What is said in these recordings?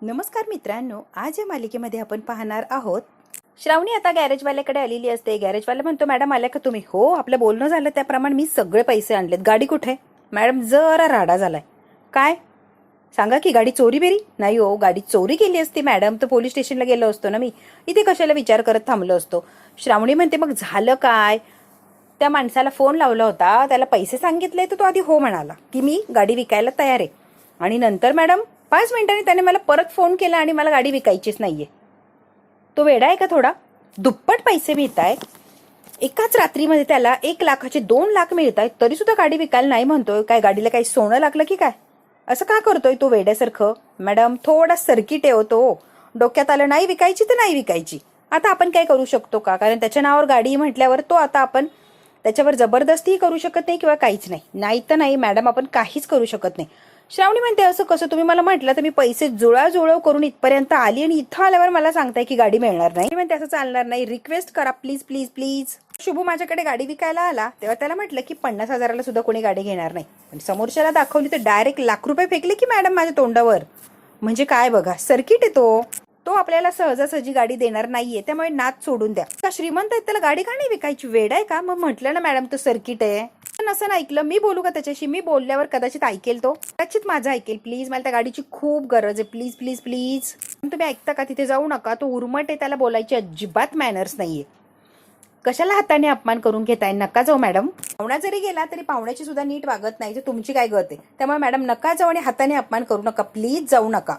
नमस्कार मित्रांनो, आज या मालिकेमध्ये आपण पाहणार आहोत. श्रावणी आता गॅरेजवाल्याकडे आलेली असते. गॅरेजवाला म्हणतो, मॅडम आल्या का तुम्ही? हो, आपलं बोलणं झालं त्याप्रमाणे मी सगळे पैसे आणलेत. गाडी कुठे? मॅडम जरा राडा झालाय. काय सांगा की, गाडी चोरी बेरी? नाही हो, गाडी चोरी केली असती मॅडम तर पोलीस स्टेशनला गेलो असतो ना. मी इथे कशाला विचार करत थांबलो असतो. श्रावणी म्हणते, मग झालं काय? त्या माणसाला फोन लावला होता, त्याला पैसे सांगितले तर तो आधी हो म्हणाला की मी गाडी विकायला तयार आहे. आणि नंतर मॅडम 5 मिनिटांनी त्याने मला परत फोन केला आणि मला गाडी विकायचीच नाहीये. तो वेडा आहे का थोडा? दुप्पट पैसे मिळत आहेत. एकाच रात्रीमध्ये त्याला 1 लाखाचे 2 लाख मिळत आहेत, तरी सुद्धा गाडी विकायला नाही म्हणतोय. काय गाडीला काही सोनं लागलं की काय? असं का करतोय तो वेड्यासारखं? मॅडम थोडा सर्किट आहे तो. डोक्यात आलं नाही विकायची तर नाही विकायची. आता आपण काय करू शकतो का? कारण त्याच्या नावावर गाडी म्हटल्यावर तो आता आपण त्याच्यावर जबरदस्तीही करू शकत नाही किंवा काहीच नाही. नाही तर नाही मॅडम, आपण काहीच करू शकत नाही. श्रावणी म्हणते, असं कसं? तुम्ही मला म्हटलं तर मी पैसे जुळाजुळव करून इथपर्यंत आली आणि इथं आल्यावर मला सांगताय की गाडी मिळणार नाही. म्हणते असं चालणार नाही, रिक्वेस्ट करा प्लीज प्लीज प्लीज. शुभू माझ्याकडे गाडी विकायला आला तेव्हा त्याला म्हटलं की 50,000ला सुद्धा कोणी गाडी घेणार नाही. पण समोरच्याला दाखवली तर डायरेक्ट ₹1,00,000 फेकले की मॅडम माझ्या तोंडावर. म्हणजे काय बघा, सर्किट आहे तो आपल्याला सहजासहजी गाडी देणार नाहीये. त्यामुळे नाच सोडून द्या. का श्रीमंत आहेत, त्याला गाडी का नाही विकायची? वेड आहे का? मग म्हटलं ना मॅडम तो सर्किट आहे. असं ऐकलं मी बोलू का त्याच्याशी? मी बोलल्यावर कदाचित ऐकेल तो, कदाचित माझं ऐकेल. प्लीज मला त्या गाडीची खूप गरज आहे, प्लीज प्लीज प्लीज. तुम्ही ऐकता का? तिथे जाऊ नका. तो उर्मट आहे, त्याला बोलायची अजिबात मॅनर्स नाहीये. कशाला हाताने अपमान करून घेताय? नका जाऊ मॅडम. पाहुणा जरी गेला तरी पाहुण्याची सुद्धा नीट वागत नाही तर तुमची काय गत आहे? त्यामुळे मॅडम नका जाऊ आणि हाताने अपमान करू नका, प्लीज जाऊ नका.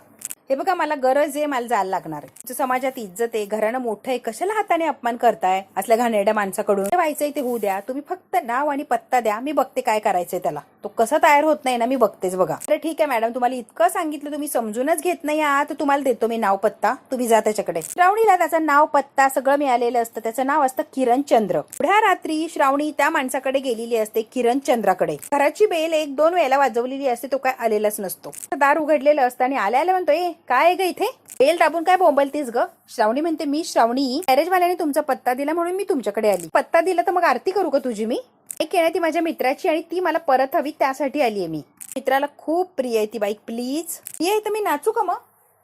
हे बघा, मला गरज आहे, मला जायला लागणार आहे. समाजात इज्जत आहे, घरानं मोठं आहे, कशाला हाताने अपमान करताय असल्या घाणेरड्या माणसाकडून? व्हायचंय ते होऊ द्या. तुम्ही फक्त नाव आणि पत्ता द्या, मी बघते काय करायचंय त्याला. तो कसा तयार होत नाही ना, मी बघतेच बघा. अरे ठीक आहे मॅडम, तुम्हाला इतकं सांगितलं, तुम्ही समजूनच घेत नाही आहात, तर तुम्हाला देतो मी नाव पत्ता, तुम्ही जा त्याच्याकडे. श्रावणीला त्याचं नाव पत्ता सगळं मिळालेलं असतं. त्याचं नाव असतं किरण चंद्र. पुढ्या रात्री श्रावणी त्या माणसाकडे गेलेली असते, किरण चंद्राकडे. घराची बेल 1-2 वेळेला वाजवलेली असते, तो काय आलेलाच नसतो. दार उघडलेलं असतं आणि आल्या म्हणतो, ए काय ग इथे बेल दाबून काय बोंबलतीस ग? श्रावणी म्हणते, मी श्रावणी, गॅरेजवाल्याने तुमचा पत्ता दिला म्हणून मी तुमच्याकडे आली. पत्ता दिला तर मग आरती करू का तुझी? मी बाईक आहे ती माझ्या मित्राची आणि ती मला परत हवी, त्यासाठी आली आहे मी. मित्राला खूप प्रिय आहे ती बाईक. प्लीज ये, तर मी नाचू का? मग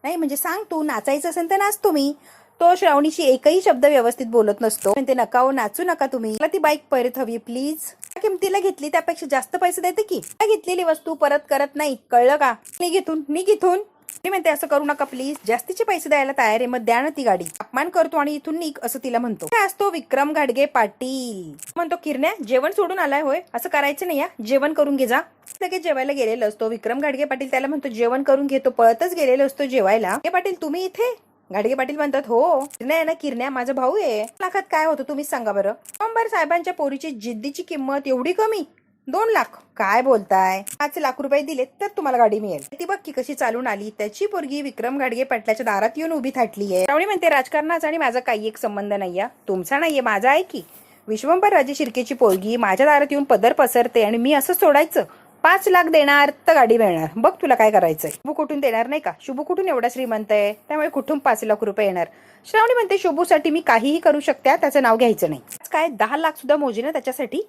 नाही म्हणजे सांग, तू नाचायचं असेल तर नाचतो मी. तो श्रावणीशी एकही शब्द व्यवस्थित बोलत नसतो. म्हणते, नका हो, नाचू नका तुम्ही, मला ती बाईक परत हवी प्लीज. किमतीला घेतली त्यापेक्षा जास्त पैसे देते की. घेतलेली वस्तू परत करत नाही, कळलं का? निघ इथून. मी म्हणते, असं करू नका प्लीज, जास्तीचे पैसे द्यायला तयार आहे, मग द्या ना ती गाडी. अपमान करतो आणि इथून निघ असं तिला म्हणतो. काय असतो विक्रम घाडगे पाटील म्हणतो, किरण्या जेवण सोडून आलाय होय? असं करायचं नाही, या जेवण करून घे जा. लगेच जेवायला गेलेलो असतो. विक्रम घाडगे पाटील त्याला म्हणतो, जेवण करून घेतो. पळतच गेलेलो असतो जेवायला. हे पाटील तुम्ही इथे? घाडगे पाटील म्हणतात, हो. किरण्या आहे ना, किरण्या माझा भाऊ आहे. लाखात काय होतं तुम्हीच सांगा बरं. अंबर साहेबांच्या पोरीची जिद्दीची किंमत एवढी कमी? 2 लाख? काय बोलताय? 5 लाख रुपये दिले तर तुम्हाला गाडी मिळेल. ती बघ की कशी चालून आली. त्याची पोरगी विक्रम घाडगे पाटलाच्या दारात येऊन उभी थाटलीये. श्रावणी म्हणते, राजकारणाचा आणि माझा काही एक संबंध नाहीये. तुमचा नाहीये, माझा आहे की. विश्वंभर राजे शिर्केची पोरगी माझ्या दारात येऊन पदर पसरते आणि मी असं सोडायचं? 5 लाख देणार तर गाडी मिळणार. बघ तुला काय करायचंय. शुभू कुठून देणार नाही का? शुभू कुठून एवढा श्रीमंत आहे, त्यामुळे कुठून 5 लाख रुपये येणार? श्रावणी म्हणते, शुभूसाठी मी काहीही करू शकते, त्याचं नाव घ्यायचं नाही. काय 10 लाख सुद्धा मोजी ना त्याच्यासाठी?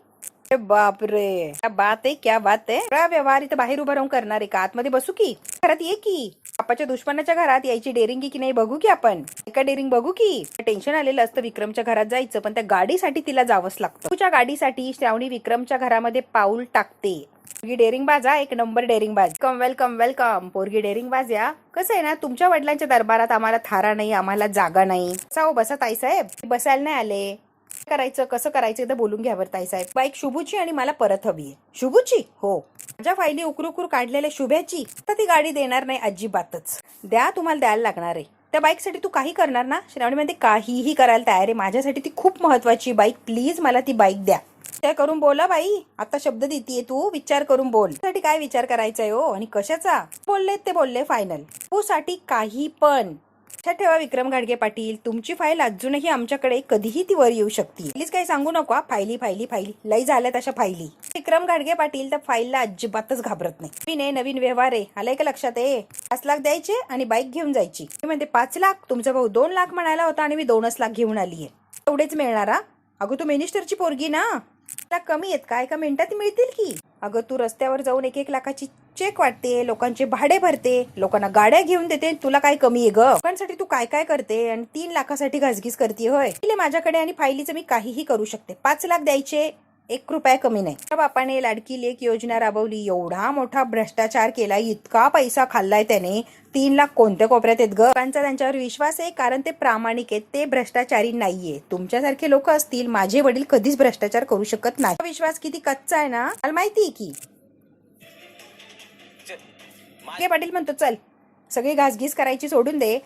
बापरे, क्या बात आहे, क्या बात आहे. व्यवहार इथं बाहेर उभं राहून करणार आहे का? आतमध्ये बसू की? घरात ये की. बापाच्या दुश्मनाच्या घरात यायची डेअरिंग की नाही बघू की आपण. एका डेअरिंग बघू की. टेन्शन आलेलं असतं विक्रमच्या घरात जायचं, पण त्या गाडीसाठी तिला जावंच लागतं. तुझ्या गाडीसाठी श्रावणी विक्रमच्या घरामध्ये पाऊल टाकते. पोरगी डेअरिंग बाज, 1 नंबर डेअरिंग बाज. वेलकम वेलकम पोरगी डेअरिंग बाज. या कसं आहे ना, तुमच्या वडिलांच्या दरबारात आम्हाला थारा नाही, आम्हाला जागा नाही. बसा ताईसाहेब. बसायला नाही आले. करायचं कसं करायचं तर बोलून घ्या बरं ताईसाहेब. बाईक शुभूची आणि मला परत हवी आहे. शुभूची? हो. माझ्या फायली उकरू काढलेल्या शुभ्याची तर ती गाडी देणार नाही अजिबातच. द्या, तुम्हाला द्यायला लागणार आहे. त्या बाईकसाठी तू काही करणार ना? श्रावणी मध्ये काहीही करायला तयार आहे. माझ्यासाठी ती खूप महत्वाची बाईक. प्लीज मला ती बाईक द्या. विचार करून बोला बाई, आता शब्द देतीये तू, विचार करून बोल. साठी काय विचार करायचाय हो आणि कशाचा? बोलले ते बोलले फायनल. तू साठी काही पण. ठेवा विक्रम घाडगे पाटील, तुमची फाईल अजूनही आमच्याकडे, कधीही ती वर येऊ शकते. प्लीज काही सांगू नका. फायली लई झाल्या तशा फायली. विक्रम घाडगे पाटील त्या फाईलला अजिबातच घाबरत नाही. नवीन व्यवहार आहे, आलाय का लक्षात? 5 लाख द्यायचे आणि बाईक घेऊन जायची. मी म्हणते 5 लाख? तुमचा भाऊ 2 लाख म्हणायला होता आणि मी 2च लाख घेऊन आलीये. एवढेच मिळणार? अगं तू मिनिस्टरची पोरगी ना, कमी आहेत काय? एका मिनिटात मिळतील की. अगं तू रस्त्यावर जाऊन 1-1 लाखाची चेक वाटते, लोकांचे भाडे भरते, लोकांना गाड्या घेऊन देते. तुला काय कमी आहे ग? लोकांसाठी तू काय काय करते आणि 3 लाखासाठी घासघीस करते होय. माझ्याकडे आणि फायलीचं मी काहीही करू शकते. 5 लाख द्यायचे, 1 रुपया कमी नाही. बापाने लाडकी लेक योजना राबवली, एवढा मोठा भ्रष्टाचार केला, इतका पैसा खाल्लाय त्याने. 3 लाख कोणत्या कोपऱ्यात आहेत ग? लोकांचा त्यांच्यावर विश्वास आहे कारण ते प्रामाणिक आहेत, ते भ्रष्टाचारी नाहीये. तुमच्यासारखे लोक असतील, माझे वडील कधीच भ्रष्टाचार करू शकत नाही. विश्वास किती कच्चा आहे ना, मला माहिती की. पाटील म्हणतो चल, सगळी घासघीस करायची सोडून दे.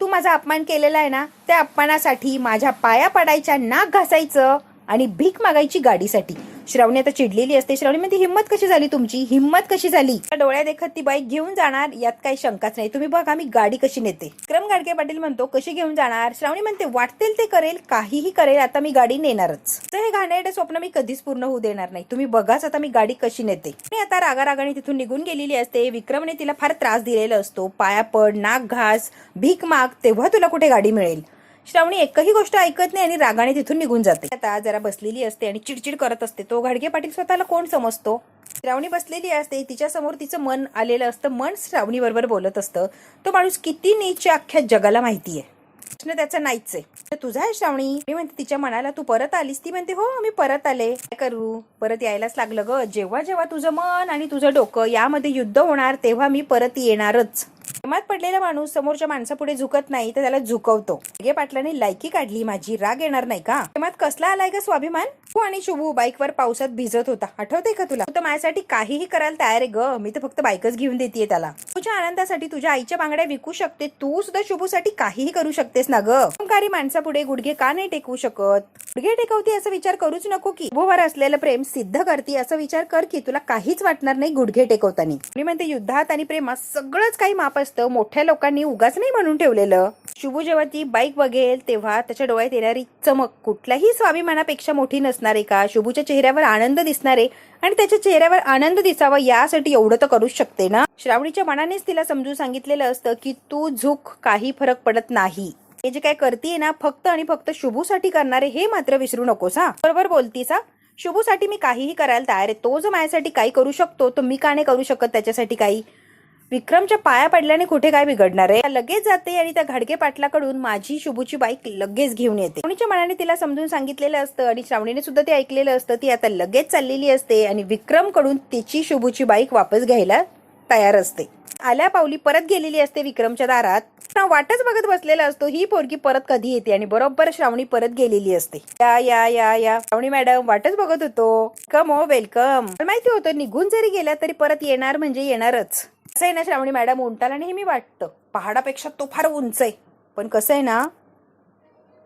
तू माझा अपमान केलेला आहे ना, त्या अपमानासाठी माझ्या पाया पडायच्या, नाक घासायचं आणि भीक मागायची गाडीसाठी. श्रावणी आता चिडलेली असते. श्रावणी म्हणते हिम्मत कशी झाली तुमची, हिम्मत कशी झाली? डोळ्या देखत ती बाईक घेऊन जाणार, यात काही शंकाच नाही. तुम्ही बघा मी गाडी कशी नेते. विक्रम घाडगे पाटील म्हणतो कशी घेऊन जाणार? श्रावणी म्हणते वाटतेल ते करेल, काहीही करेल, आता मी गाडी नेणारच. हे घाणेरडे स्वप्न मी कधीच पूर्ण होऊ देणार नाही. तुम्ही बघाच आता मी गाडी कशी नेते. मी आता रागारागाने तिथून निघून गेलेली असते. विक्रमने तिला फार त्रास दिलेला असतो. पाया पड, नाक घास, भीक माग, तेव्हा तुला कुठे गाडी मिळेल. श्रावणी एकही गोष्ट ऐकत नाही आणि रागाने तिथून निघून जाते. आता जरा बसलेली असते आणि चिडचिड करत असते. तो घाडगे पाटील स्वतःला कोण समजतो? श्रावणी बसलेली असते, तिच्या समोर तिचं मन आलेलं असतं. मन श्रावणी बरोबर बोलत असतं. तो माणूस किती नीच अख्ख्या जगाला माहितीये. प्रश्न त्याचा नाहीच आहे. तुझा आहे श्रावणी. मी म्हणते तिच्या मनाला तू परत आलीस? ती म्हणते हो मी परत आले. काय करू, परत यायलाच लागलं ग. जेव्हा जेव्हा तुझं मन आणि तुझं डोकं यामध्ये युद्ध होणार तेव्हा मी परत येणारच. प्रेमात पडलेला माणूस समोरच्या माणसापुढे झुकत नाही तर त्याला झुकवतो. घाडगे पाटलाने लायकी काढली माझी, राग येणार नाही का? प्रेमात कसला आलाय का स्वाभिमान? तू आणि शुभू बाईकवर पावसात भिजत होता, आठवतंय का तुला? तर माझ्यासाठी काहीही करायला तयार आहे ग. मी तर फक्त बाईकच घेऊन देतेय त्याला. तुझ्या आनंदासाठी तुझ्या आईच्या बांगड्या विकू शकते. तू सुद्धा शुभूसाठी काहीही करू शकतेस ना ग. अहंकारी माणसापुढे गुडघे का नाही टेकवू शकत? गुडघे टेकवती असा विचार करूच नको की शुभूवर असलेलं प्रेम सिद्ध करते असा विचार कर की तुला काहीच वाटणार नाही गुडघे टेकवताना. मी म्हणते युद्धात आणि प्रेमात सगळंच काही माप असतं. मोठ्या लोकांनी उगाच नाही म्हणून ठेवलेलं. शुभू जेव्हा ती बाईक बघेल तेव्हा त्याच्या डोळ्यात येणारी चमक कुठल्याही स्वाभिमानापेक्षा मोठी नसणार आहे का? शुभूच्या चेहऱ्यावर आनंद दिसणार आहे आणि त्याच्या चेहऱ्यावर आनंद दिसावा यासाठी एवढं तर करूच शकते ना. श्रावणीच्या मनानेच तिला समजून सांगितलेलं असतं की तू झुक, काही फरक पडत नाही. हे जे काय करतीये ना फक्त आणि फक्त शुभूसाठी करणारे हे मात्र विसरू नकोस हा. बरोबर बोलतीस हा. शुभूसाठी मी काहीही करायला तयार आहे. तो जर माझ्यासाठी काही करू शकतो तर मी का नाही करू शकत त्याच्यासाठी काही? विक्रमच्या पाया पडल्याने कुठे काय बिघडणार आहे? लगेच जाते आणि त्या घाडगे पाटलाकडून माझी शुभूची बाईक लगेच घेऊन येते. श्रावणीच्या मनाने तिला समजून सांगितलेलं असतं आणि श्रावणीने सुद्धा ते ऐकलेलं असतं. ती आता लगेच चाललेली असते आणि विक्रमकडून तिची शुभूची बाईक वापस घ्यायला तयार असते. आल्या पावली परत गेलेली असते विक्रमच्या दारात. वाटच बघत बसलेला असतो ही पोरगी परत कधी येते आणि बरोबर श्रावणी परत गेलेली असते. या या या या श्रावणी मॅडम वाटच बघत होतो. कम हो वेलकम. माहिती होतं निघून जरी गेल्या तरी परत येणार म्हणजे येणारच. कसं आहे ना श्रावणी मॅडम, उंटाला नेहमी वाटतं पहाडापेक्षा तो फार उंच आहे. पण कसं आहे ना,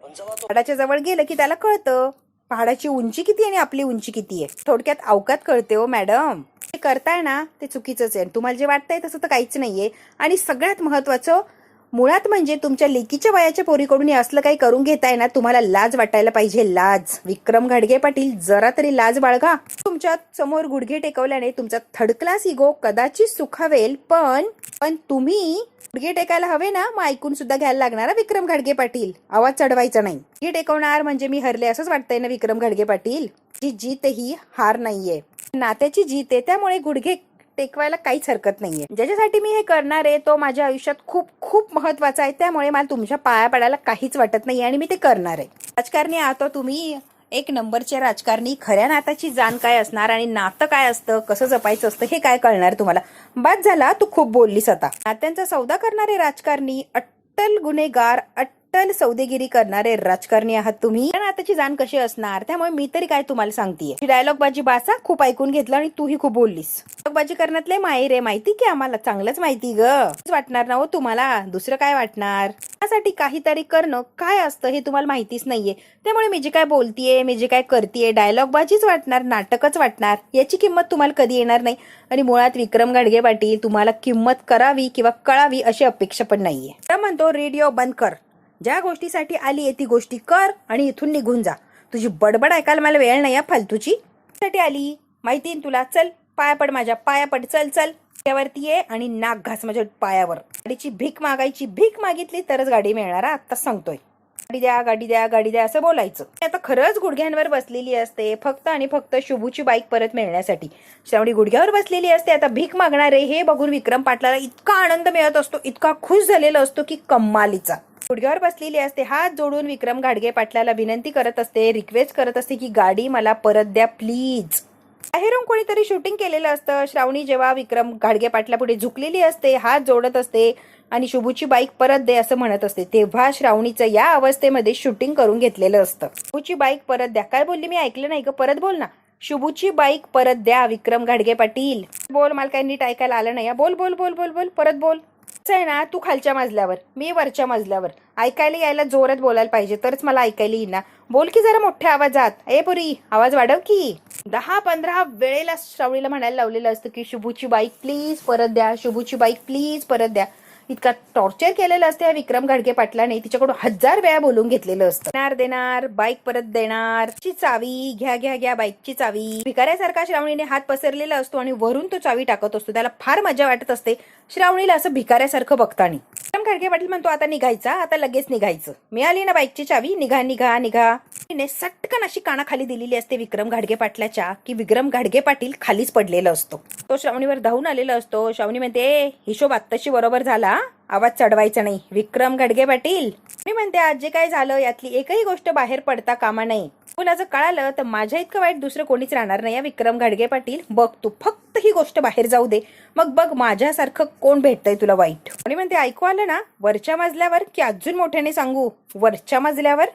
पहाडाच्या जवळ गेलं की त्याला कळतं पहाडाची उंची किती आणि आपली उंची किती आहे. थोडक्यात अवकात कळते हो मॅडम. ते करताय ना ते चुकीचंच आहे. तुम्हाला जे वाटतंय तसं तर काहीच नाहीये. आणि सगळ्यात महत्वाचं मुळात म्हणजे तुमच्या लेकीच्या वयाच्या पोरीकडून हे असलं काही करून घेताय ना, तुम्हाला लाज वाटायला पाहिजे. लाज. विक्रम घाडगे पाटील जरा तरी लाज बाळगा. तुमच्या समोर गुडघे टेकवल्याने तुमचा थर्ड क्लास इगो कदाचित सुखावेल, पण तुम्ही गुडघे टेकायला हवे ना, मग ऐकून सुद्धा घ्यायला लागणार विक्रम घाडगे पाटील. आवाज चढवायचा नाही. गुडघे टेकवणार म्हणजे मी हरले असंच वाटतंय ना विक्रम घाडगे पाटील? जी जीत ही हार नाहीये, नात्याची जीत आहे. त्यामुळे गुडघे टेकवायला काहीच हरकत नाहीये. ज्याच्यासाठी मी हे करणार आहे तो माझ्या आयुष्यात खूप खूप महत्वाचा आहे. त्यामुळे मला तुमच्या पाया पडायला काहीच वाटत नाही आणि मी ते करणार आहे. राजकारणी आहात तुम्ही, 1 नंबरचे राजकारणी. खऱ्या नाताची जाण काय असणार आणि नातं काय असतं, कसं जपायचं असतं हे काय कळणार तुम्हाला? बाद झाला, तू खूप बोललीस आता. नात्यांचा सौदा करणारे राजकारणी, अट्टल गुन्हेगार, अट्टल सौदेगिरी करणारे राजकारणी आहात तुम्ही. नात्याची जाण कशी असणार? त्यामुळे मी तरी काय तुम्हाला सांगतेय. डायलॉग बाजी बासा खूप ऐकून घेतलं आणि तूही खूप बोललीस. डायलॉग बाजी करण्यातले माहेर आहे माहिती की आम्हाला, चांगलंच माहिती ग. वाटणार ना हो तुम्हाला, दुसरं काय वाटणार? त्यासाठी काहीतरी करणं काय असतं हे तुम्हाला माहितीच नाहीये. त्यामुळे मी जे काय बोलतीये, मी जे काय करतेय, डायलॉग बाजीच वाटणार, नाटकच वाटणार. याची किंमत तुम्हाला कधी येणार नाही. आणि मुळात विक्रम घाडगे पाटील तुम्हाला किंमत करावी किंवा कळावी अशी अपेक्षा पण नाहीये. तर म्हणतो रेडिओ बंद कर. ज्या गोष्टीसाठी आली आहे ती गोष्टी कर आणि इथून निघून जा. तुझी बडबड ऐकायला मला वेळ नाही फालतूची. साठी आली माहिती तुला. चल पाया पड, माझ्या पाया पड. चल चल त्यावरती ये आणि नाक घास माझ्या पायावर. गाडीची भीक मागायची, भीक मागितली तरच गाडी मिळणार. आता सांगतोय. गाडी द्या गाडी द्या गाडी द्या असं बोलायचं. आता खरंच गुडघ्यांवर बसलेली असते फक्त आणि फक्त शुभूची बाईक परत मिळण्यासाठी. श्रावणी गुडघ्यावर बसलेली असते. आता भीक मागणार आहे हे बघून विक्रम पाटलाला इतका आनंद मिळत असतो, इतका खुश झालेला असतो की कमालीचा. गुडघ्यावर बसलेली असते, हात जोडून विक्रम घाडगे पाटलाला विनंती करत असते, रिक्वेस्ट करत असते की गाडी मला परत द्या प्लीज. बाहेरून कोणीतरी शूटिंग केलेलं असतं. श्रावणी जेव्हा विक्रम घाडगे पाटला पुढे झुकलेली असते, हात जोडत असते आणि शुभूची बाईक परत दे असं म्हणत असते, तेव्हा श्रावणीचं या अवस्थेमध्ये शूटिंग करून घेतलेलं असतं. शुभूची बाईक परत द्या. काय बोलली मी ऐकलं नाही ग, परत बोल ना. शुभूची बाईक परत द्या विक्रम घाडगे पाटील. बोल, मला काही नीट ऐकायला आलं नाही. बोल बोल बोल बोल बोल परत बोल. आहे ना, तू खालच्या मजल्यावर, मी वरच्या मजल्यावर. ऐकायला यायला जोरात बोलायला पाहिजे तरच मला ऐकायला येईल ना. बोल की जरा मोठ्या आवाजात. ए पुरी आवाज वाढव की. 10-15 वेळेला श्रावणीला म्हणायला लावलेलं असतं की शुभूची बाईक प्लीज परत द्या, शुभूची बाईक प्लीज परत द्या. इतका टॉर्चर केलेलं असतं या विक्रम घाडगे पाटलाने. तिच्याकडून 1000 वेळा बोलून घेतलेलं असतं. देणार देणार, बाईक परत देणार, ची चावी घ्या घ्या घ्या, बाईकची चावी. भिकाऱ्यासारखा श्रावणीने हात पसरलेला असतो आणि वरून तो चावी टाकत असतो. त्याला फार मजा वाटत असते श्रावणीला असं भिकाऱ्यासारखं बघताना. विक्रम घाडगे पाटील म्हणतो आता निघायचा, आता लगेच निघायचं. मिळाली ना बाईकची चावी, निघा निघा निघा. तिने सटकन अशी कानाखाली दिलेली असते विक्रम घाडगे पाटलाच्या की विक्रम घाडगे पाटील खालीच पडलेला असतो. तो श्रावणीवर धावून आलेला असतो. श्रावणी म्हणते हिशोब आत्ताशी बरोबर झाला, आवाज चढवायचा नाही विक्रम घाडगे पाटील. मी म्हणते आज जे काय झालं यातली एकही गोष्ट बाहेर पडता कामा नाही. तुला जर कळालं तर माझ्या इतकं वाईट दुसरं कोणीच राहणार नाही. विक्रम घाडगे पाटील बघ, तू फक्त ही गोष्ट बाहेर जाऊ दे, मग बघ माझ्यासारखं कोण भेटतंय तुला वाईट. आणि म्हणते ऐकू आलं ना, वरच्या मजल्यावर की अजून मोठ्याने सांगू, वरच्या मजल्यावर.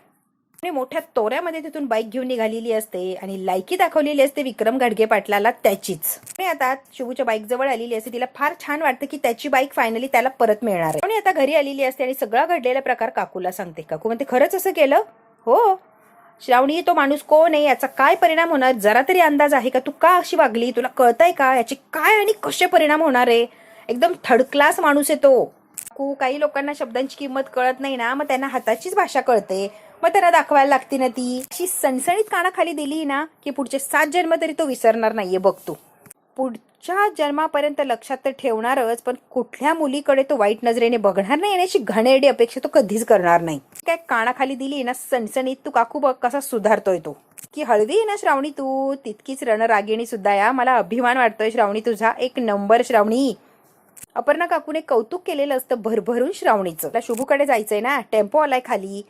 आणि मोठ्या तोऱ्यामध्ये तिथून बाईक घेऊन निघालेली असते आणि लायकी दाखवलेली असते विक्रम घाडगे पाटलाला त्याचीच. आणि आता शुभूच्या बाईक जवळ आलेली असते. तिला फार छान वाटतं की त्याची बाईक फायनली त्याला परत मिळणार आहे. आणि आता घरी आलेली असते आणि सगळा घडलेला प्रकार काकूला सांगते. काकू म्हणते खरंच असं केलं? हो. श्रावणी तो माणूस कोण आहे, याचा काय परिणाम होणार, जरा तरी अंदाज आहे का? तू का अशी वागली, तुला कळतंय का याचे काय आणि कसे परिणाम होणार आहे? एकदम थर्ड क्लास माणूस आहे तो. काही लोकांना शब्दांची किंमत कळत नाही ना, मग त्यांना हाताचीच भाषा कळते, मग त्यांना दाखवायला लागते ना ती. अशी सणसणीत कानाखाली दिली ना की पुढचे 7 जन्म तरी तो विसरणार नाहीये बघ तू. पुढच्या जन्मापर्यंत लक्षात तर ठेवणारच, पण कुठल्या मुलीकडे तो वाईट नजरेने बघणार नाही याची घणेरडी अपेक्षा तो कधीच करणार नाही. काय कानाखाली दिली ना सणसणीत, तू काकू बघ कसा सुधारतोय तो. की हळवी आहे ना श्रावणी तू, तितकीच रणरागिणी सुद्धा या. मला अभिमान वाटतोय श्रावणी तुझा, 1 नंबर श्रावणी. अपर्णा काकूने कौतुक केलेलं असतं भरभरून श्रावणीचं. त्याला शुभूकडे जायचंय ना, टेम्पो आलाय खाली,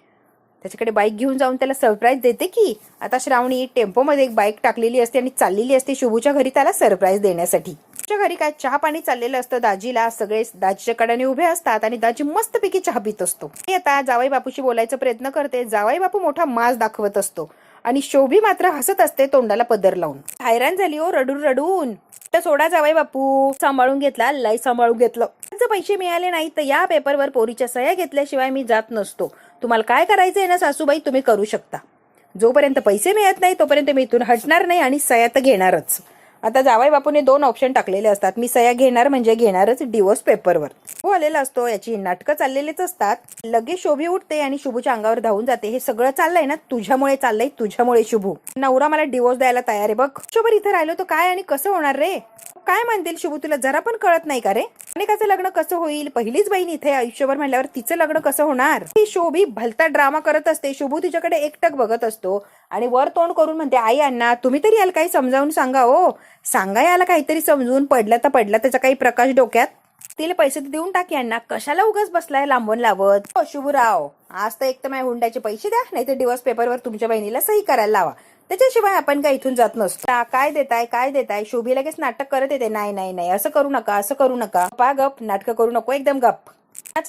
त्याच्याकडे बाईक घेऊन जाऊन त्याला सरप्राईज देते की. आता श्रावणी टेम्पोमध्ये एक बाईक टाकलेली असते आणि चाललेली असते शुभूच्या घरी त्याला सरप्राईज देण्यासाठी. शुभूच्या घरी काय चहा पाणी चाललेलं असतं दाजीला. सगळे दाजीच्या कडाने उभे असतात आणि दाजी मस्तपैकी चहा पित असतो. आता जावई बापूशी बोलायचा प्रयत्न करते. जावई बापू मोठा मास दाखवत असतो आणि शोभी मात्र हसत असते तोंडाला पदर लावून. हैराण झाली हो रडून रडून. तर सोडा जावई बापू, सांभाळून घेतला, लय सांभाळून घेतलं. जर पैसे मिळाले नाही तर या पेपरवर पोरीच्या सह्या घेतल्याशिवाय मी जात नसतो. तुम्हाला काय करायचंय ना सासूबाई तुम्ही करू शकता. जोपर्यंत पैसे मिळत नाही तोपर्यंत मी इथून हटणार नाही आणि सह्या तर घेणारच. आता जावई बापूने 2 ऑप्शन टाकलेले असतात. मी सह्या घेणार म्हणजे घेणारच डिवोर्स पेपरवर. हो आलेला असतो, याची नाटकं चाललेलीच असतात. लगेच शोभी उठते आणि शुभूच्या अंगावर धावून जाते. हे सगळं चाललंय ना तुझ्यामुळे चाललंय, तुझ्यामुळे शुभू. नवरा मला डिवोर्स द्यायला तयार आहे बघ. शोभर इथं राहिलो तो काय आणि कसं होणार रे? काय म्हणतील शुभू, तुला जरा पण कळत नाही का रे? अनेकाचं लग्न कसं होईल? पहिलीच बहीण इथे आयुष्यभर म्हणल्यावर तिचं लग्न कसं होणार? ही शोभी भलता ड्रामा करत असते. शुभू तिच्याकडे एकटक बघत असतो आणि वर तोंड करून म्हणते आई अण्णा तुम्ही तरी याला काही समजावून सांगा हो. सांगा याला काहीतरी समजून. पडला तर पडला, त्याचा काही प्रकाश डोक्यात. तिला पैसे तर देऊन टाकी अण्णा, कशाला उगाच बसलाय लांबून लावत. हो शुभूराव, आज तर एक तर माझ्या हुंड्याचे पैसे द्या, नाही तर डिवोर्स पेपरवर तुमच्या बहिणीला सही करायला लावा. त्याच्याशिवाय आपण काय इथून जात नसतो. काय देताय काय देताय? शोभी लगेच नाटक करत येते. नाही नाही नाही असं करू नका, असं करू नका. पा गप, नाटक करू नको, एकदम गप.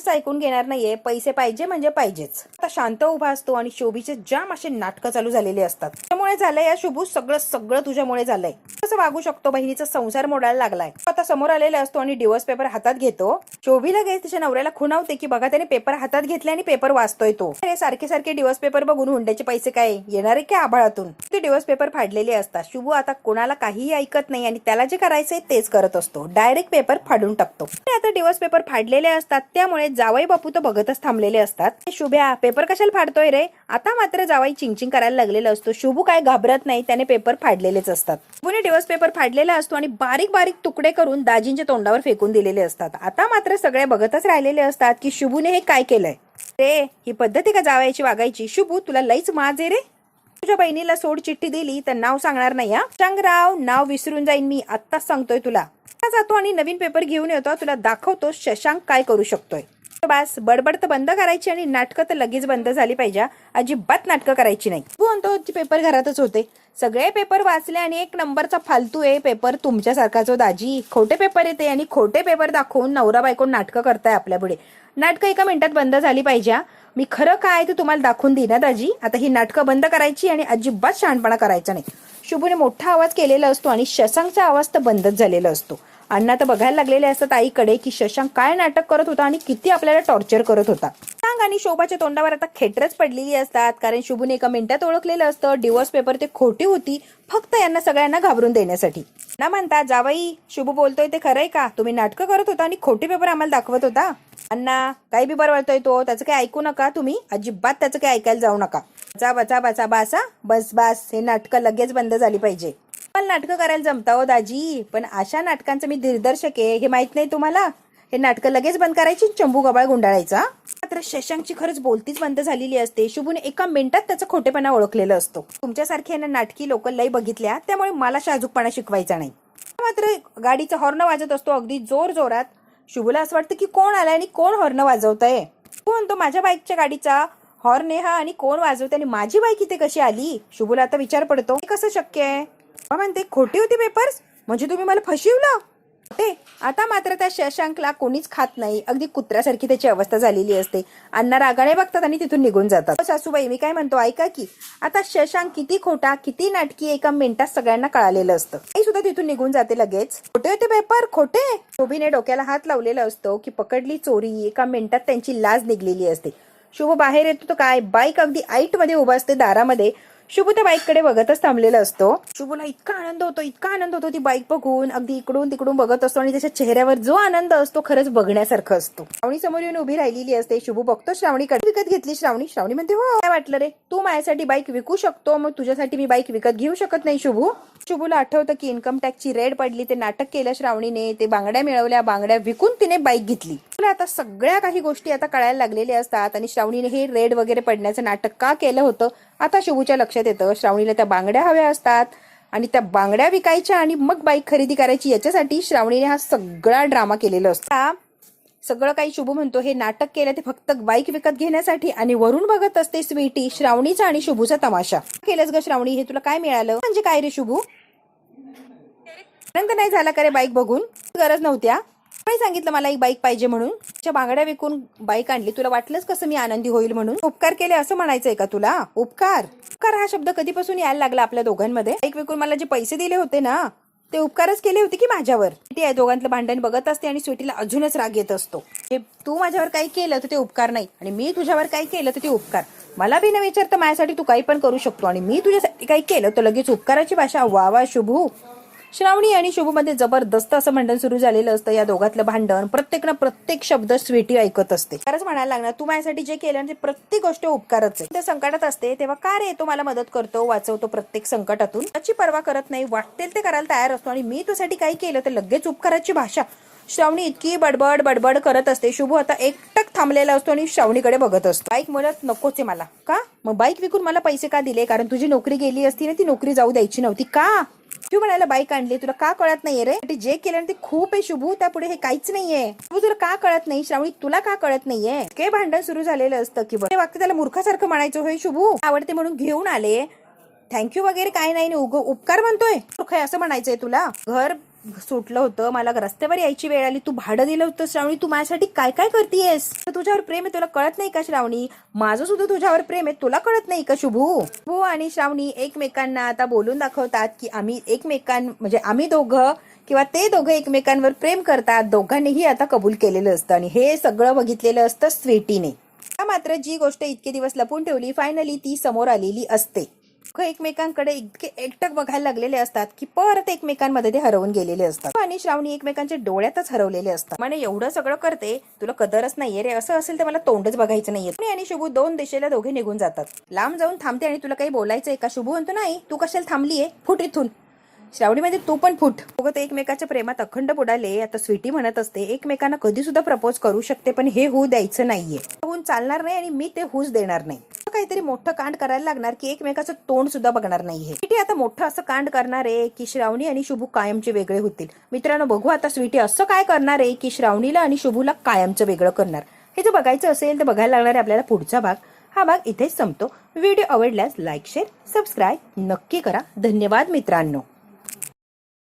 ऐकून घेणार नाहीये. पैसे पाहिजे म्हणजे पाहिजेच. आता शांत उभा असतो आणि शोभीचे जाम असे नाटकं चालू झालेले असतात. त्यामुळे झालंय या शुभू, सगळं सगळं तुझ्यामुळे झालंय. कसं वागू शकतो? बहिणीचा संसार मोडायला लागलाय. आता समोर आलेला असतो आणि डिवोर्स पेपर हातात घेतो. शोभी लगेच तिच्या नवऱ्याला खुणावते की बघा त्याने पेपर हातात घेतले आणि पेपर वाचतोय तो. सारखे सारखे डिवोर्स पेपर बघून हुंड्याचे पैसे काय येणार आहे की आभाळातून? ते डिवोर्स पेपर फाडलेले असतात. शुभू आता कोणाला काहीही ऐकत नाही आणि त्याला जे करायचंय तेच करत असतो. डायरेक्ट पेपर फाडून टाकतो. आता डिवोर्स पेपर फाडलेले असतात त्यामुळे जावई बापू तर बघतच थांबलेले असतात. शुभ्या पेपर कशाला फाडतोय रे? आता मात्र जावई चिंचिंग करायला लागलेला असतो. शुभू काय घाबरत नाही, त्याने पेपर फाडलेलेच असतात. शुभूने डिवोर्स पेपर फाडलेला असतो आणि बारीक बारीक तुकडे करून दाजींच्या तोंडावर फेकून दिलेले असतात. आता मात्र सगळे बघतच राहिलेले असतात की शुभूने हे काय केलंय. रे ही पद्धती का जावायची वागायची? शुभू तुला लईच माज आहे रे. तुझ्या बहिणीला सोड चिठ्ठी दिली तर नाव सांगणार नाही हा. शशांकराव नाव विसरून जाईन मी, आत्ताच सांगतोय तुला. जातो आणि नवीन पेपर घेऊन येतो, तुला दाखवतो शशांक काय करू शकतोय. बस बडबड तर बंद करायची आणि नाटकं तर लगेच बंद झाली पाहिजे. अजिबात नाटकं करायची नाही. म्हणतो पेपर घरातच होते, सगळे पेपर वाचले आणि एक नंबरचा फालतू आहे पेपर तुमच्यासारखाच हो दाजी. खोटे पेपर येते आणि खोटे पेपर दाखवून नवरा बायको नाटकं करताय आपल्या पुढे. नाटकं एका मिनिटात बंद झाली पाहिजे. मी खरं काय ते तुम्हाला दाखवून देईन ना दाजी. आता ही नाटकं बंद करायची आणि अजिबात शहाणपणा करायचा नाही. शुभूने मोठा आवाज केलेला असतो आणि शशांकचा आवाज तर बंदच झालेला असतो. अण्णा तर बघायला लागलेले असतात आईकडे की शशांक काय नाटक करत होता आणि किती आपल्याला टॉर्चर करत होता. शशांक आणि शोभाच्या तोंडावर आता खेटरच पडलेली असतात, कारण शुभूने एका मिनिटात ओळखलेलं असतं डिवोर्स पेपर ते खोटी होती फक्त यांना सगळ्यांना घाबरून देण्यासाठी. ना म्हणता जावई शुभू बोलतोय ते खरंय का? तुम्ही नाटकं करत होता आणि खोटे पेपर आम्हाला दाखवत होता. अण्णा काही बी बरवळतोय तो, त्याचं काही ऐकू नका तुम्ही, अजिबात त्याचं काही ऐकायला जाऊ नका. बचा बचा बचा बासा बस बस, हे नाटकं लगेच बंद झाली पाहिजे. मला नाटकं करायला जमता हो दाजी, पण अशा नाटकांचं मी दिग्दर्शक आहे हे माहित नाही तुम्हाला. हे नाटकं लगेच बंद करायची, चंबू गबाळ गुंडाळायचा. मात्र शशांकची खरंच बोलतीच बंद झालेली असते. शुभूने एका मिनिटात त्याचा खोटेपणा ओळखलेला असतो. तुमच्यासारखे नाटकी लोक लई बघितल्या, त्यामुळे मला शाजूकपणा शिकवायचा नाही. मात्र गाडीचा हॉर्न वाजत असतो अगदी जोर जोरात. शुभूला असं वाटतं की कोण आलाय आणि कोण हॉर्न वाजवतंय. तो म्हणतो माझ्या बाईकच्या गाडीचा हॉर्न आहे हा आणि कोण वाजवते आणि माझी बाईक इथे कशी आली. शुभूला आता विचार पडतो हे कसं शक्य आहे. म्हणते खोटे होते पेपर्स, म्हणजे तुम्ही मला फसवलं. आता मात्र त्या शशांकला कोणीच खात नाही, अगदी कुत्र्यासारखी त्याची अवस्था झालेली असते. अण्णा रागाने बघतात आणि तिथून निघून जातात. सासूबाई मी काय म्हणतो ऐका की, आता शशांक किती खोटा किती नाटकी एका मिनिटात सगळ्यांना कळालेलं असतं. आई सुद्धा तिथून निघून जाते लगेच. खोटे होते पेपर खोटे. शोभीने डोक्याला हात लावलेला असतो की पकडली चोरी, एका मिनिटात त्यांची लाज निघलेली असते. शुभ बाहेर येतो तर काय, बाईक अगदी आईट मध्ये उभा असते दारामध्ये. शुभ त्या बाईक कडे बघतच थांबलेला असतो. शुभला इतका आनंद होतो ती बाईक बघून, अगदी इकडून तिकडून बघत असतो आणि त्याच्या चेहऱ्यावर जो आनंद असतो खरंच बघण्यासारखं असतो. श्रावणी समोर येऊन उभी राहिलेली असते. शुभ बघतो श्रावणीकडे. विकत घेतली श्रावणी. श्रावणी म्हणते हो काय वाटलं रे, तू माझ्यासाठी बाईक विकू शकतो, मग तुझ्यासाठी मी बाईक विकत घेऊ शकत नाही. शुभूला आठवतं की इन्कम टॅक्सची रेड पडली, ते नाटक केलं श्रावणीने, ते बांगड्या मिळवल्या, बांगड्या विकून तिने बाईक घेतली. आता सगळ्या काही गोष्टी आता कळायला लागलेल्या असतात आणि श्रावणीने हे रेड वगैरे पडण्याचं नाटक का केलं होतं आता शुभूच्या लक्षात येतं. श्रावणीला त्या बांगड्या हव्या असतात आणि त्या बांगड्या विकायच्या आणि मग बाईक खरेदी करायची, याच्यासाठी श्रावणीने हा सगळा ड्रामा केलेला असतो. सगळं काही शुभू म्हणतो हे नाटक केलं ते फक्त बाईक विकत घेण्यासाठी, आणि वरून बघत असते स्वीटी श्रावणीचा आणि शुभूचा तमाशा. केलंच ग श्रावणी, हे तुला काय मिळालं? म्हणजे काय रे शुभू, आनंद नाही झाला का रे बाईक बघून? गरज नव्हत्या, सांगितलं मला एक बाईक पाहिजे म्हणून. बांगड्या विकून बाईक आणली, तुला वाटलंच कसं मी आनंदी होईल म्हणून? उपकार केले असं म्हणायचंय का तुला? उपकार हा शब्द कधीपासून यायला लागला आपल्या दोघांमध्ये? बाईक विकून मला जे पैसे दिले होते ना ते उपकारच केले होते की माझ्यावर? या दोघांतलं भांडण बघत असते आणि स्वीटीला अजूनच राग येत असतो. तू माझ्यावर काही केलं तर ते उपकार नाही, आणि मी तुझ्यावर काही केलं तर ते उपकार. मला बी न विचारता माझ्यासाठी तू काही पण करू शकतो, आणि मी तुझ्यासाठी काही केलं तर लगेच उपकाराची भाषा. वा वा शुभू. श्रावणी आणि शुभूमध्ये जबरदस्त असं भांडण सुरू झालेलं असतं. या दोघातलं भांडण प्रत्येक शब्द स्वीटी ऐकत असते. खरंच म्हणायला लागणार तू माझ्यासाठी जे केलं ते प्रत्येक गोष्ट उपकारच आहे. ते संकटात असते तेव्हा का रे तो मला मदत करतो, वाचवतो प्रत्येक संकटातून, त्याची पर्वा करत नाही, वाटेल ते करायला तयार असतो, आणि मी तुझ्यासाठी काही केलं तर लगेच उपकाराची भाषा. श्रावणी इतकी बडबड करत असते. शुभू आता एकटक थांबलेला असतो आणि श्रावणीकडे बघत असतो. बाईक मुळात नकोच आहे मला. का? मग बाईक विकून मला पैसे का दिले? कारण तुझी नोकरी गेली असती ना, ती नोकरी जाऊ द्यायची नव्हती का? तू म्हणायला बाईक आणली, तुला का कळत नाहीये रे? जे केलं ते खूप आहे शुभू, त्यापुढे हे काहीच नाहीये. शुभू तुला का कळत नाही? श्रावणी तुला का कळत नाहीये? काय भांडण सुरू झालेलं असतं की बघ वाक्य त्याला मूर्खासारखं म्हणायचं. होय शुभू आवडते म्हणून घेऊन आले, थँक्यू वगैरे काय नाही, उपकार म्हणतोय मूर्ख आहे असं म्हणायचंय तुला? घर सुटलं होतं, मला रस्त्यावर यायची वेळ आली, तू भाडं दिलं होतं. श्रावणी तू माझ्यासाठी काय काय करतेयस? तुझ्यावर प्रेम आहे तुला कळत नाही का श्रावणी? माझं सुद्धा तुझ्यावर प्रेम आहे, तुला कळत नाही का शुभू? शुभू आणि श्रावणी एकमेकांना आता बोलून दाखवतात की आम्ही म्हणजे आम्ही दोघं किंवा ते दोघं एकमेकांवर प्रेम करतात. दोघांनीही आता कबूल केलेलं असतं आणि हे सगळं बघितलेलं असतं स्वीटीने. मात्र जी गोष्ट इतके दिवस लपून ठेवली फायनली ती समोर आलेली असते. एकमेकांकडे इतके एकटक बघायला लागलेले असतात की परत एकमेकांमध्ये ते हरवून गेलेले असतात, आणि श्रावणी एकमेकांच्या डोळ्यातच हरवलेले असतात. म्हणे एवढं सगळं करते तुला कदरच नाहीये रे, असं असेल तर मला तोंडच बघायचं नाहीये. आणि शुभू दोन दिशेला दोघे निघून जातात. लांब जाऊन थांबते आणि तुला काही बोलायचंय का? शुभू म्हणतो नाही, तू कशाला थांबलीये, फुट इथून. श्रावणी म्हणजे तू पण फुट. दोघं ते एकमेकाच्या प्रेमात अखंड बुडाले. आता स्वीटी म्हणत असते एकमेकांना कधी सुद्धा प्रपोज करू शकते, पण हे होऊ द्यायचं नाहीये. होऊन चालणार नाही आणि मी ते होऊच देणार नाही. काहीतरी मोठं कांड करायला लागणार की एकमेकाचं तोंड सुद्धा बघणार नाहीये. स्वीटी आता मोठं असं कांड करणार आहे की श्रावणी आणि शुभू कायमचे वेगळे होतील. मित्रांनो, बघू आता स्वीटी असं काय करणार आहे की श्रावणीला आणि शुभूला कायमचं वेगळं करणार. हे जर बघायचं असेल तर बघायला लागणार आहे आपल्याला पुढचा भाग. हा भाग इथेच संपतो. व्हिडिओ आवडल्यास लाईक, शेअर, सबस्क्राईब नक्की करा. धन्यवाद मित्रांनो.